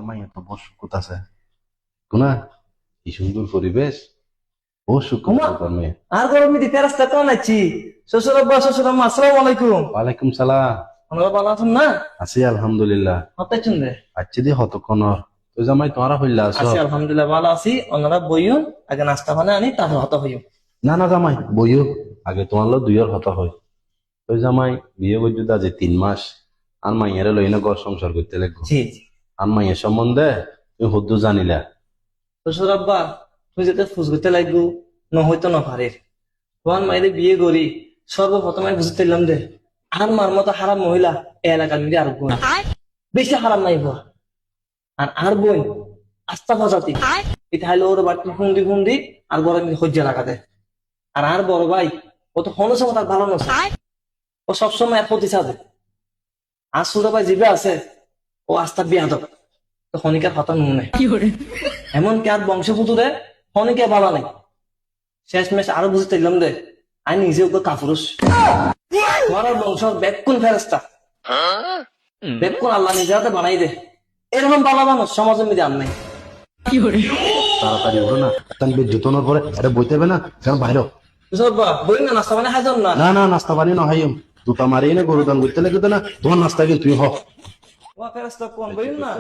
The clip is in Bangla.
মাইয়া তো বড় সুকুত আছে কোনা কি সুন্দর পরিবেশ ও সুকুত মেয়ে। আর গরম মিদি ফেরাস্তা কেমন আছি? শ্বশুর আব্বা শ্বশুর আম্মা আসসালামু আলাইকুম। ওয়ালাইকুম সালাম। আপনারা ভালো আছেন না? আছি আলহামদুলিল্লাহ। হতে চুনরে আচ্ছা দি হতক্ষণ তো জামাই তোরা হইলা আছো? আছি আলহামদুলিল্লাহ ভালো আছি। ওনারা বইউন আগে নাস্তা বানাই আনি তারপর হতা হইও। না না জামাই বইও আগে তোমার লোক দুইয়ের হতা হয়। তুই জামাই বিয়ে করছি তো আজ 3 মাস আর মাইয়ারে লইনে ঘর সংসার করতে লাগবো। জি জি। আর মাইয়ের সম্বন্ধে তুমি হদ্দু জানিলা। শ্বশুর আব্বা তুই যেতে ফুস করতে লাগবো ন হইতো না পারে। তোমার মাইরে বিয়ে করি সর্বপ্রথমে বুঝতে দিলাম দে আর মার মতো হারাম মহিলা এই এলাকার মধ্যে আর বোন বেশি হারাম নাই হওয়া। আর বোন আস্থা ফসাতি এটা হলো ওর বাড়িতে ফুন্দি ফুন্দি আর বড় হজ্জা লাগাতে। আর বড় ভাই ও তো হনস তার ভালো নয়, ও সবসময় এক প্রতি সাথে। আর ছোট ভাই জিবে আছে ও আস্থা বিয়াদব, তো হনিকার হতা নুনে এমনকি আর বংশপুতুরে হনিকে ভালো নাই। শেষ মেশ আরো বুঝতে দিলাম দে আমি নিজে ওকে কাপুরুষ তোমার বংশ বেকুন ফেরস্তা বেকুন আল্লাহ নিজে হাতে বানাই দে। এরকম ভালো মানুষ সমাজের মধ্যে আর নাই। তাড়াতাড়ি উঠো না তান বেজুতনের পরে এটা বইতে হবে না কারণ বাইরে বই না নাস্তা মানে হাজন না না না নাস্তা পানি না হাইম দুটা মারিয়ে না গরু দান করতে লাগবে না তোমার নাস্তা কিন্তু তুই হ ফেরস্তা কোন বই না